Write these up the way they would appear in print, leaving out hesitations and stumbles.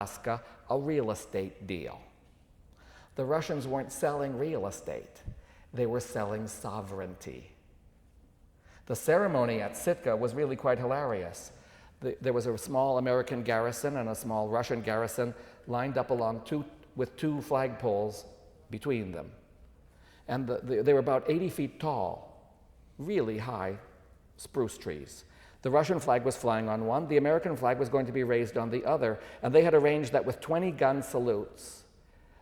Alaska a real estate deal. The Russians weren't selling real estate. They were selling sovereignty. The ceremony at Sitka was really quite hilarious. There was a small American garrison and a small Russian garrison lined up along with two flagpoles between them. And they were about 80 feet tall, really high spruce trees. The Russian flag was flying on one, the American flag was going to be raised on the other, and they had arranged that with 20 gun salutes,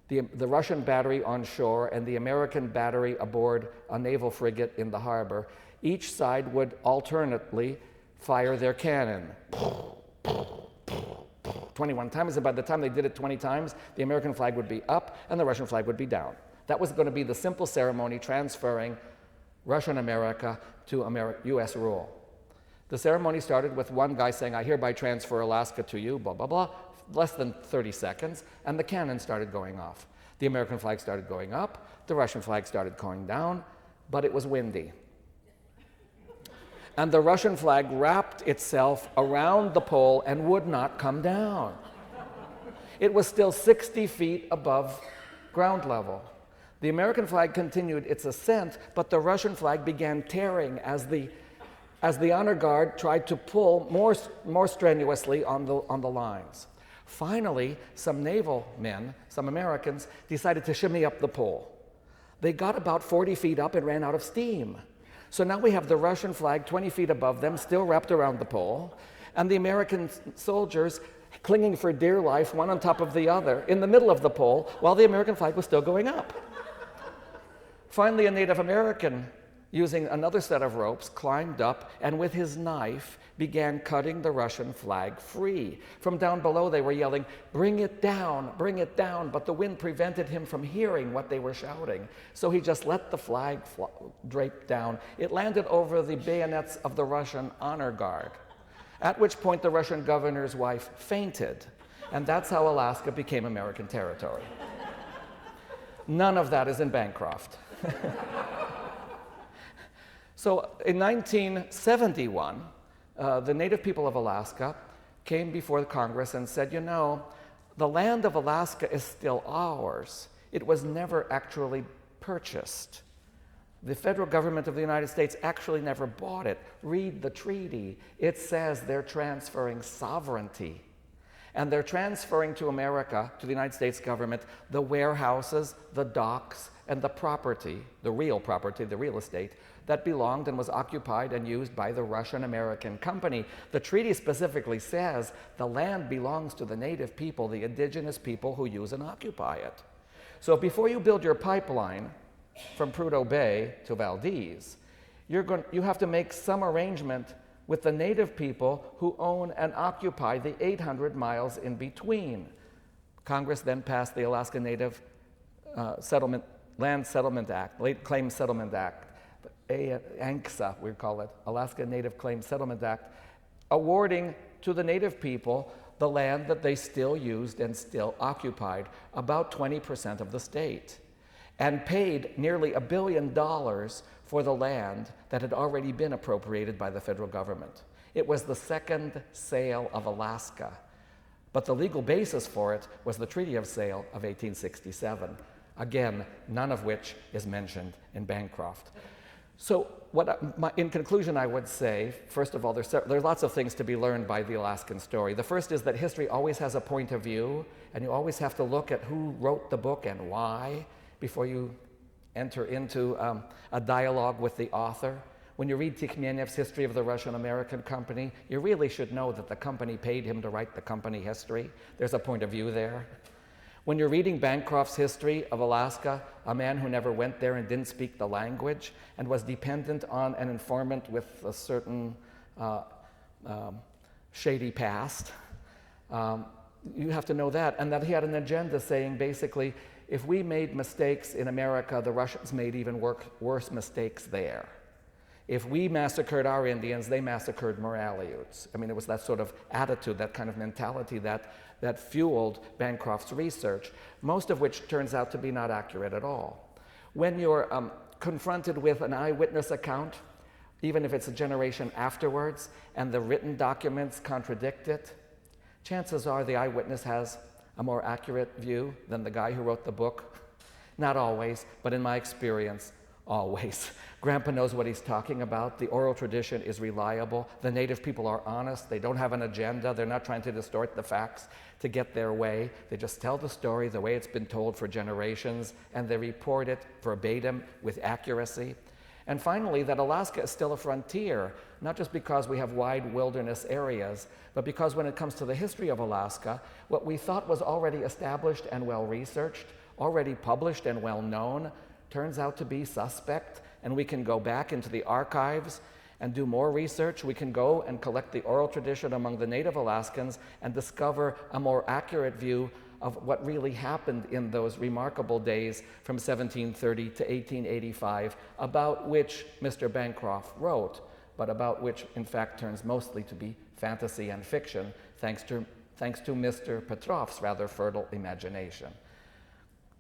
the Russian battery on shore and the American battery aboard a naval frigate in the harbor, each side would alternately fire their cannon. 21 times, and by the time they did it 20 times, the American flag would be up and the Russian flag would be down. That was going to be the simple ceremony transferring Russian America to US rule. The ceremony started with one guy saying, "I hereby transfer Alaska to you," blah, blah, blah, less than 30 seconds, and the cannon started going off. The American flag started going up, the Russian flag started going down, but it was windy. And the Russian flag wrapped itself around the pole and would not come down. It was still 60 feet above ground level. The American flag continued its ascent, but the Russian flag began tearing as the honor guard tried to pull more strenuously on the lines. Finally, some naval men, some Americans, decided to shimmy up the pole. They got about 40 feet up and ran out of steam. So now we have the Russian flag 20 feet above them, still wrapped around the pole, and the American soldiers clinging for dear life, one on top of the other, in the middle of the pole, while the American flag was still going up. Finally, a Native American, using another set of ropes, climbed up and with his knife began cutting the Russian flag free. From down below they were yelling, bring it down," but the wind prevented him from hearing what they were shouting. So he just let the flag drape down. It landed over the bayonets of the Russian honor guard, at which point the Russian governor's wife fainted, and that's how Alaska became American territory. None of that is in Bancroft. So in 1971, the Native people of Alaska came before Congress and said, you know, the land of Alaska is still ours. It was never actually purchased. The federal government of the United States actually never bought it. Read the treaty. It says they're transferring sovereignty. And they're transferring to America, to the United States government, the warehouses, the docks, and the property, the real property, the real estate, that belonged and was occupied and used by the Russian-American company. The treaty specifically says the land belongs to the native people, the indigenous people who use and occupy it. So before you build your pipeline from Prudhoe Bay to Valdez, you have to make some arrangement with the native people who own and occupy the 800 miles in between. Congress then passed the Alaska Native Land Settlement Act, Late Claim Settlement Act, ANCSA, we call it, Alaska Native Claim Settlement Act, awarding to the native people the land that they still used and still occupied, about 20% of the state, and paid nearly $1 billion for the land that had already been appropriated by the federal government. It was the second sale of Alaska, but the legal basis for it was the Treaty of Sale of 1867. Again, none of which is mentioned in Bancroft. So in conclusion, I would say, first of all, there's lots of things to be learned by the Alaskan story. The first is that history always has a point of view, and you always have to look at who wrote the book and why before you enter into a dialogue with the author. When you read Tikhmenev's History of the Russian-American Company, you really should know that the company paid him to write the company history. There's a point of view there. When you're reading Bancroft's history of Alaska, a man who never went there and didn't speak the language and was dependent on an informant with a certain shady past, you have to know that, and that he had an agenda saying basically, if we made mistakes in America, the Russians made even worse mistakes there. If we massacred our Indians, they massacred Moraleutes. I mean, it was that sort of attitude, that kind of mentality that fueled Bancroft's research, most of which turns out to be not accurate at all. When you're confronted with an eyewitness account, even if it's a generation afterwards, and the written documents contradict it, chances are the eyewitness has a more accurate view than the guy who wrote the book? Not always, but in my experience, always. Grandpa knows what he's talking about. The oral tradition is reliable. The native people are honest. They don't have an agenda. They're not trying to distort the facts to get their way. They just tell the story the way it's been told for generations, and they report it verbatim with accuracy. And finally, that Alaska is still a frontier, not just because we have wide wilderness areas, but because when it comes to the history of Alaska, what we thought was already established and well researched, already published and well known, turns out to be suspect, and we can go back into the archives and do more research. We can go and collect the oral tradition among the native Alaskans and discover a more accurate view of what really happened in those remarkable days from 1730 to 1885, about which Mr. Bancroft wrote, but about which, in fact, turns mostly to be fantasy and fiction, thanks to Mr. Petrov's rather fertile imagination.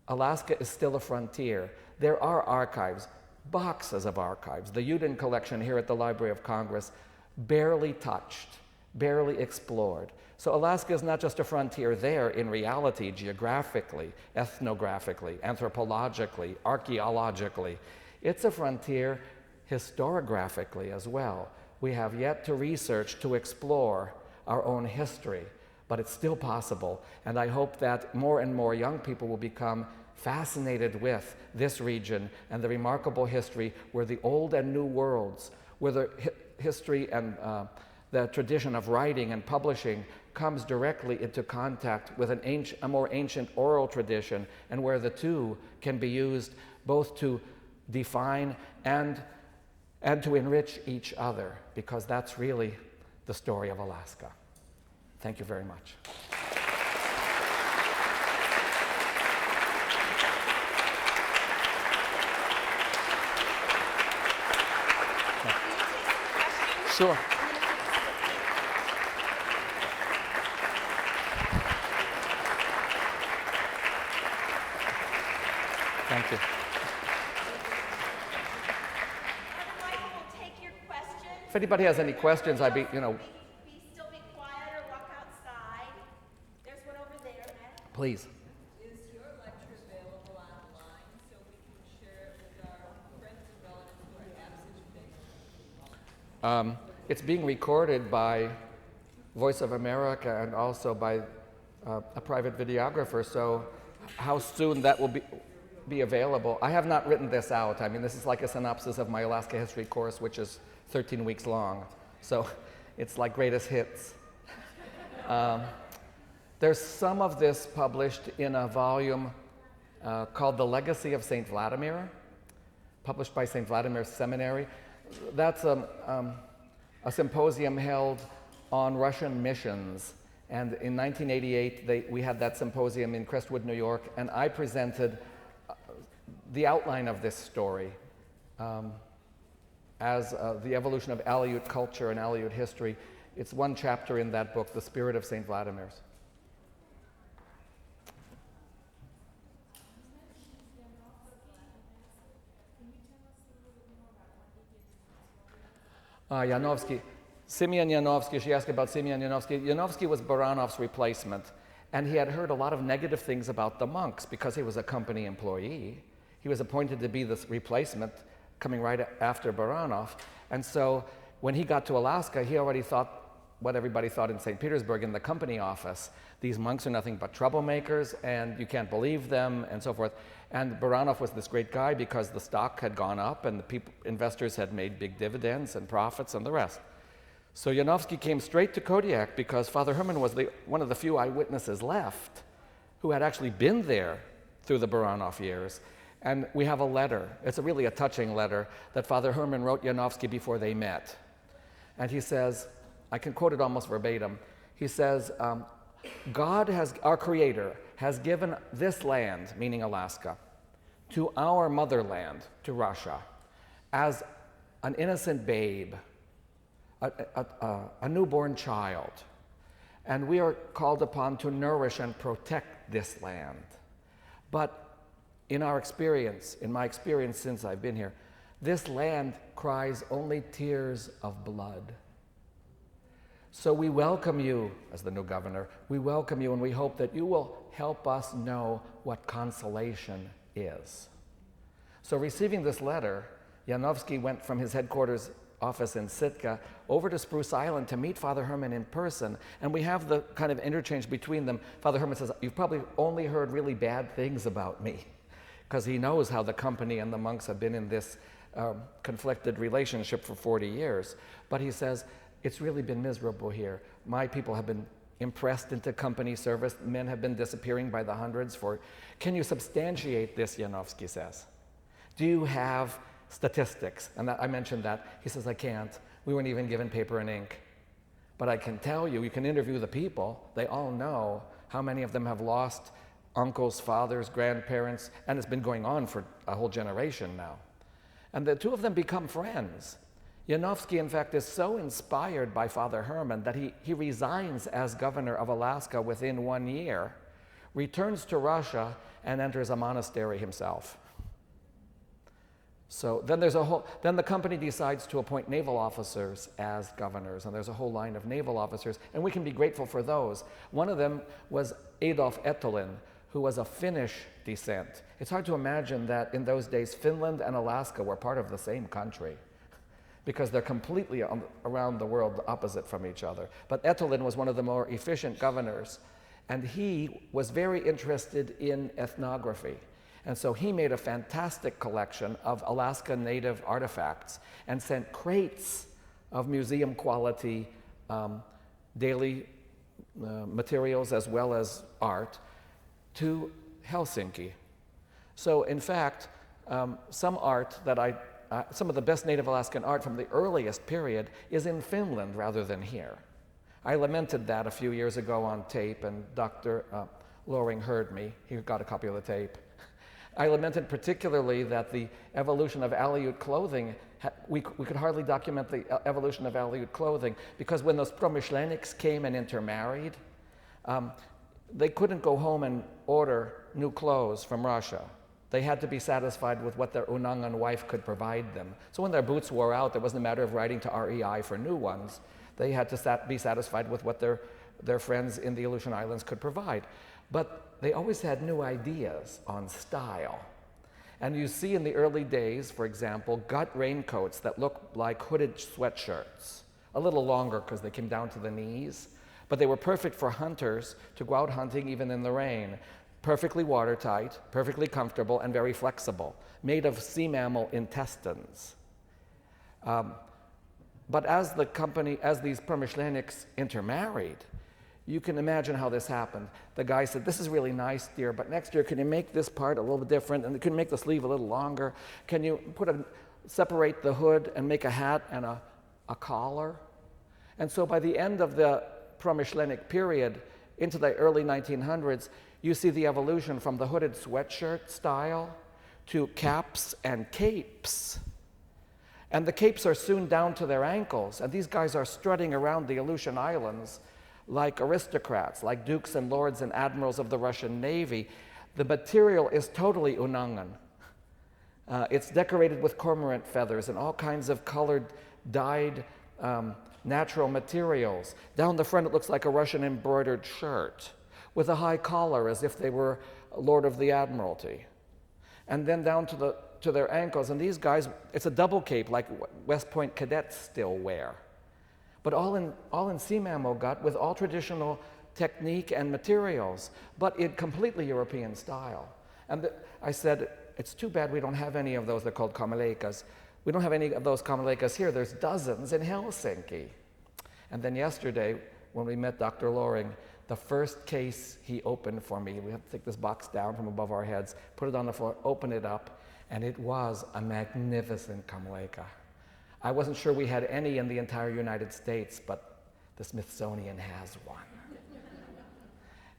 Alaska is still a frontier. There are archives, boxes of archives. The Uden collection here at the Library of Congress, barely touched, barely explored. So Alaska is not just a frontier there in reality, geographically, ethnographically, anthropologically, archaeologically. It's a frontier historiographically as well. We have yet to research, to explore our own history, but it's still possible. And I hope that more and more young people will become fascinated with this region and the remarkable history where the old and new worlds, where the history and the tradition of writing and publishing comes directly into contact with a more ancient oral tradition, and where the two can be used both to define and to enrich each other, because that's really the story of Alaska. Thank you very much. Sure. Thank you. If anybody has any questions, I'd be, Still be quiet or walk outside. There's one over there, Matt. Please. Is your lecture available online so we can share it with our friends and relatives who are absent today? It's being recorded by Voice of America and also by a private videographer, so how soon that will be available. I have not written this out. I mean, this is like a synopsis of my Alaska history course, which is 13 weeks long. So it's like greatest hits. There's some of this published in a volume called The Legacy of St. Vladimir, published by St. Vladimir Seminary. That's a symposium held on Russian missions. And in 1988, we had that symposium in Crestwood, New York, and I presented the outline of this story as the evolution of Aleut culture and Aleut history. It's one chapter in that book, The Spirit of St. Vladimir's. Yanovsky. Simeon Yanovsky, she asked about Simeon Yanovsky. Yanovsky was Baranov's replacement, and he had heard a lot of negative things about the monks because he was a company employee. He was appointed to be this replacement coming right after Baranov. And so when he got to Alaska, he already thought what everybody thought in St. Petersburg in the company office. These monks are nothing but troublemakers, and you can't believe them, and so forth. And Baranov was this great guy because the stock had gone up and the investors had made big dividends and profits and the rest. So Yanovsky came straight to Kodiak because Father Herman was one of the few eyewitnesses left who had actually been there through the Baranov years. And we have a letter, it's really a touching letter, that Father Herman wrote Yanovsky before they met. And he says, I can quote it almost verbatim, he says, God our Creator, has given this land, meaning Alaska, to our motherland, to Russia, as an innocent babe, a newborn child. And we are called upon to nourish and protect this land. But in our experience, in my experience since I've been here, this land cries only tears of blood. So we welcome you as the new governor. We welcome you, and we hope that you will help us know what consolation is. So receiving this letter, Janowski went from his headquarters office in Sitka over to Spruce Island to meet Father Herman in person. And we have the kind of interchange between them. Father Herman says, you've probably only heard really bad things about me, because he knows how the company and the monks have been in this conflicted relationship for 40 years. But he says, it's really been miserable here. My people have been impressed into company service. Men have been disappearing by the hundreds for... Can you substantiate this, Janowski says? Do you have statistics? And I mentioned that. He says, I can't. We weren't even given paper and ink. But I can tell you, you can interview the people. They all know how many of them have lost uncles, fathers, grandparents, and it's been going on for a whole generation now. And the two of them become friends. Janowski, in fact, is so inspired by Father Herman that he resigns as governor of Alaska within 1 year, returns to Russia, and enters a monastery himself. So then then the company decides to appoint naval officers as governors, and there's a whole line of naval officers, and we can be grateful for those. One of them was Adolf Etelin, who was of Finnish descent. It's hard to imagine that in those days Finland and Alaska were part of the same country, because they're completely around the world opposite from each other. But Etelin was one of the more efficient governors, and he was very interested in ethnography. And so he made a fantastic collection of Alaska native artifacts and sent crates of museum quality daily materials as well as art to Helsinki. So in fact, some art that some of the best native Alaskan art from the earliest period is in Finland rather than here. I lamented that a few years ago on tape, and Dr. Loring heard me. He got a copy of the tape. I lamented particularly that the evolution of Aleut clothing, we could hardly document the evolution of Aleut clothing, because when those Promyšleniks came and intermarried, they couldn't go home and order new clothes from Russia. They had to be satisfied with what their Unangan wife could provide them. So when their boots wore out, it wasn't a matter of writing to REI for new ones. They had to be satisfied with what their friends in the Aleutian Islands could provide. But they always had new ideas on style. And you see in the early days, for example, gut raincoats that looked like hooded sweatshirts, a little longer because they came down to the knees, but they were perfect for hunters to go out hunting even in the rain. Perfectly watertight, perfectly comfortable, and very flexible, made of sea mammal intestines. But as these Promyšleniks intermarried, you can imagine how this happened. The guy said, this is really nice, dear, but next year, can you make this part a little bit different? And can you make the sleeve a little longer? Can you separate the hood and make a hat and a collar? And so by the end of the Promyšlenik period, into the early 1900s, you see the evolution from the hooded sweatshirt style to caps and capes. And the capes are soon down to their ankles, and these guys are strutting around the Aleutian Islands like aristocrats, like dukes and lords and admirals of the Russian Navy. The material is totally Unangan. It's decorated with cormorant feathers and all kinds of colored, dyed natural materials. Down the front, it looks like a Russian embroidered shirt with a high collar as if they were Lord of the Admiralty. And then down to their ankles, and these guys, it's a double cape like West Point cadets still wear. But all in sea mammal gut with all traditional technique and materials, but in completely European style. And I said, it's too bad we don't have any of those. They're called kamalekas. We don't have any of those kamalekas here. There's dozens in Helsinki. And then yesterday, when we met Dr. Loring, the first case he opened for me, we have to take this box down from above our heads, put it on the floor, open it up, and it was a magnificent kamaleka. I wasn't sure we had any in the entire United States, but the Smithsonian has one.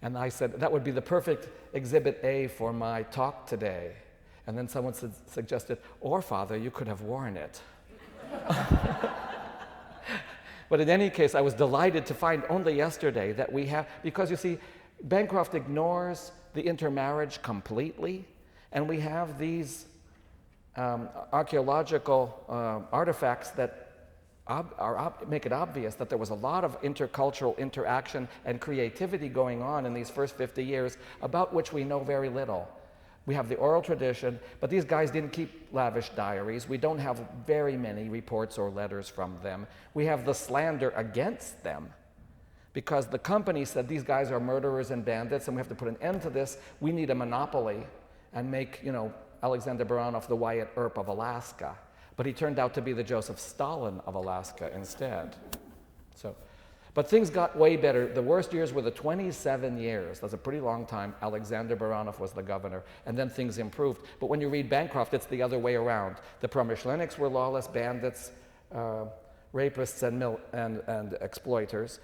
And I said, that would be the perfect exhibit A for my talk today. And then someone suggested, or Father, you could have worn it. But in any case, I was delighted to find only yesterday that we have, because you see, Bancroft ignores the intermarriage completely, and we have these archaeological artifacts that make it obvious that there was a lot of intercultural interaction and creativity going on in these first 50 years about which we know very little. We have the oral tradition, but these guys didn't keep lavish diaries. We don't have very many reports or letters from them. We have the slander against them because the company said these guys are murderers and bandits and we have to put an end to this. We need a monopoly and make, Alexander Baranov the Wyatt Earp of Alaska. But he turned out to be the Joseph Stalin of Alaska instead. But things got way better. The worst years were the 27 years. That's a pretty long time. Alexander Baranov was the governor. And then things improved. But when you read Bancroft, it's the other way around. The Promyshlenniks were lawless bandits, rapists, and exploiters.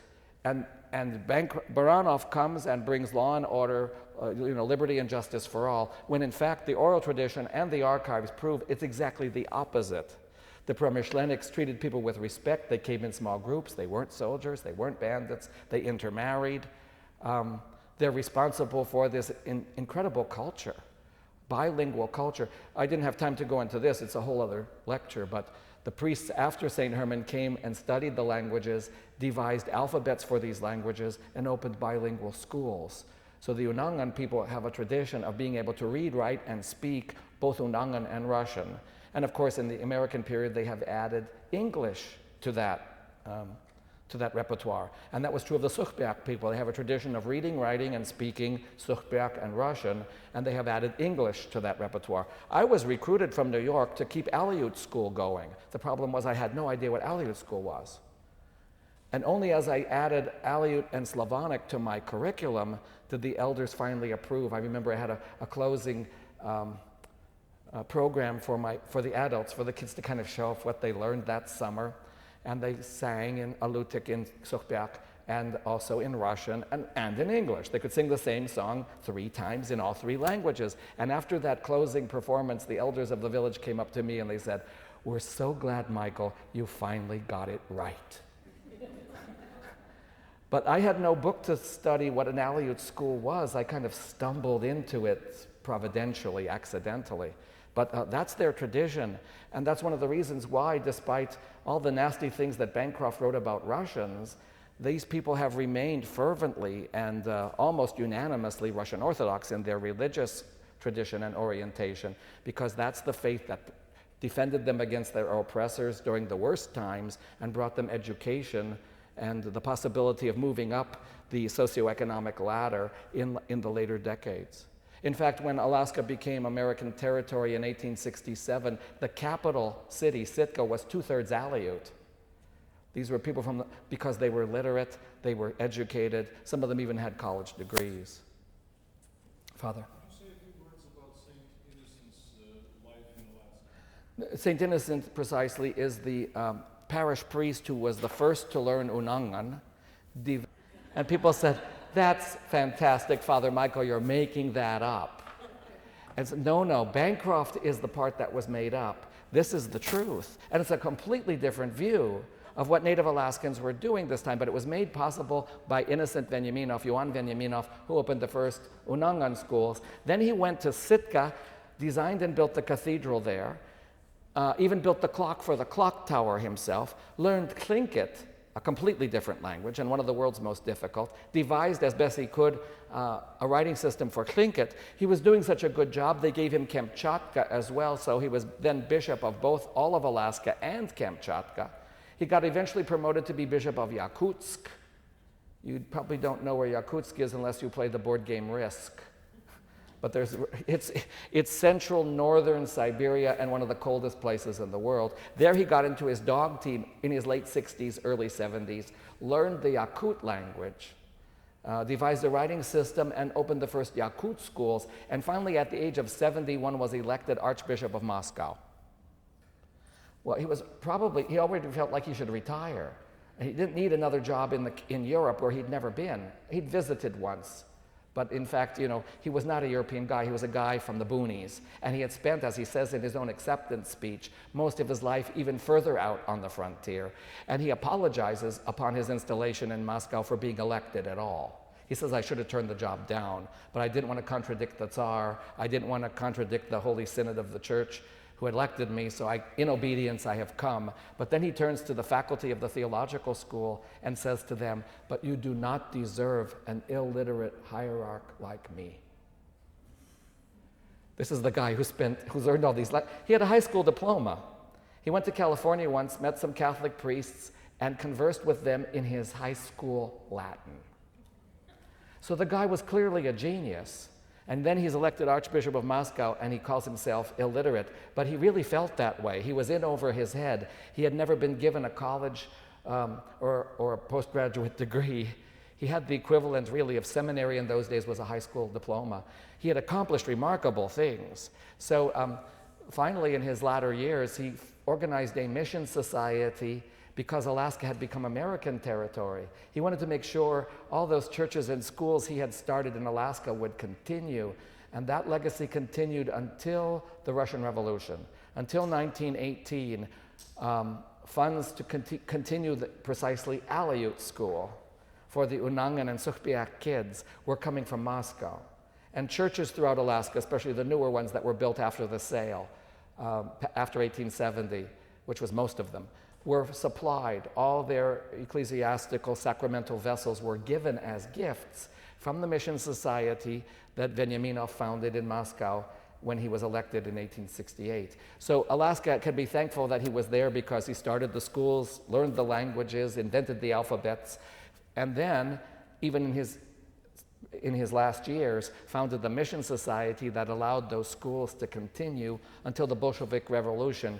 And Baranov comes and brings law and order, liberty and justice for all, when in fact the oral tradition and the archives prove it's exactly the opposite. The Promyshlenniks treated people with respect. They came in small groups. They weren't soldiers. They weren't bandits. They intermarried. They're responsible for this incredible culture, bilingual culture. I didn't have time to go into this. It's a whole other lecture. But the priests after St. Herman came and studied the languages, devised alphabets for these languages, and opened bilingual schools. So the Unangan people have a tradition of being able to read, write, and speak both Unangan and Russian. And of course, in the American period, they have added English to that repertoire. And that was true of the Sukhbiak people. They have a tradition of reading, writing, and speaking Sukhbiak and Russian, and they have added English to that repertoire. I was recruited from New York to keep Aleut school going. The problem was I had no idea what Aleut school was. And only as I added Aleut and Slavonic to my curriculum did the elders finally approve. I remember I had a closing program for the adults, for the kids to kind of show off what they learned that summer. And they sang in Alutik, in Sukhbiak, and also in Russian and in English. They could sing the same song 3 times in all 3 languages. And after that closing performance, the elders of the village came up to me and they said, "We're so glad, Michael, you finally got it right." But I had no book to study what an Aleut school was. I kind of stumbled into it providentially, accidentally. But that's their tradition. And that's one of the reasons why, despite all the nasty things that Bancroft wrote about Russians, these people have remained fervently and almost unanimously Russian Orthodox in their religious tradition and orientation, because that's the faith that defended them against their oppressors during the worst times and brought them education and the possibility of moving up the socioeconomic ladder in the later decades. In fact, when Alaska became American territory in 1867, the capital city, Sitka, was 2/3 Aleut. These were people because they were literate, they were educated, some of them even had college degrees. Father? Can you say a few words about St. Innocent's life in Alaska? St. Innocent, precisely, is the parish priest who was the first to learn Unangan. And people said, "That's fantastic, Father Michael, you're making that up." And said, no, Bancroft is the part that was made up. This is the truth. And it's a completely different view of what Native Alaskans were doing this time, but it was made possible by Innocent Veniaminov, Ioan Veniaminov, who opened the first Unangan schools. Then he went to Sitka, designed and built the cathedral there, even built the clock for the clock tower himself, learned Tlingit, a completely different language and one of the world's most difficult, devised as best he could a writing system for Tlingit. He was doing such a good job, they gave him Kamchatka as well, so he was then bishop of both all of Alaska and Kamchatka. He got eventually promoted to be bishop of Yakutsk. You probably don't know where Yakutsk is unless you play the board game Risk. But it's central northern Siberia and one of the coldest places in the world. There he got into his dog team in his late 60s, early 70s, learned the Yakut language, devised a writing system, and opened the first Yakut schools. And finally, at the age of 71, was elected Archbishop of Moscow. Well, he already felt like he should retire. He didn't need another job in Europe where he'd never been. He'd visited once. But in fact, he was not a European guy. He was a guy from the boonies. And he had spent, as he says in his own acceptance speech, most of his life even further out on the frontier. And he apologizes upon his installation in Moscow for being elected at all. He says, "I should have turned the job down, but I didn't want to contradict the Tsar. I didn't want to contradict the Holy Synod of the Church, who elected me, so in obedience I have come. But then he turns to the faculty of the theological school and says to them, but you do not deserve an illiterate hierarch like me. This is the guy who's earned all these. He had a high school diploma. He went to California once, met some Catholic priests, and conversed with them in his high school Latin. So the guy was clearly a genius. And then he's elected Archbishop of Moscow, and he calls himself illiterate. But he really felt that way. He was in over his head. He had never been given a college or a postgraduate degree. He had the equivalent, really, of seminary in those days was a high school diploma. He had accomplished remarkable things. So finally, in his latter years, he organized a mission society because Alaska had become American territory. He wanted to make sure all those churches and schools he had started in Alaska would continue, and that legacy continued until the Russian Revolution. Until 1918, funds to continue precisely Aleut school for the Unangan and Sugpiaq kids were coming from Moscow. And churches throughout Alaska, especially the newer ones that were built after the sale, after 1870, which was most of them, were supplied. All their ecclesiastical sacramental vessels were given as gifts from the mission society that Veniaminov founded in Moscow when he was elected in 1868. So Alaska can be thankful that he was there because he started the schools, learned the languages, invented the alphabets, and then, even in his last years, founded the mission society that allowed those schools to continue until the Bolshevik Revolution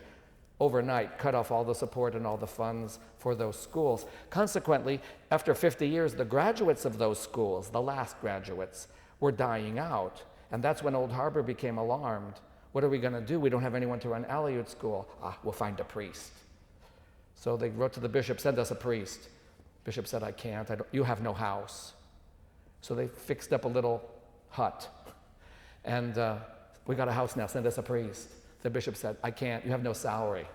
overnight cut off all the support and all the funds for those schools. Consequently, after 50 years, the graduates of those schools, the last graduates, were dying out. And that's when Old Harbor became alarmed. What are we going to do? We don't have anyone to run Aleut school. We'll find a priest. So they wrote to the bishop, send us a priest. Bishop said, I can't. You have no house. So they fixed up a little hut. And we got a house now, send us a priest. The bishop said, I can't, you have no salary.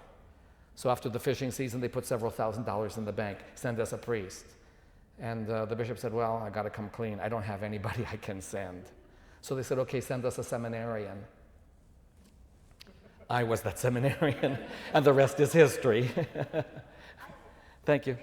So after the fishing season, they put several $1,000s in the bank, send us a priest. And the bishop said, well, I gotta come clean. I don't have anybody I can send. So they said, okay, send us a seminarian. I was that seminarian, and the rest is history. Thank you.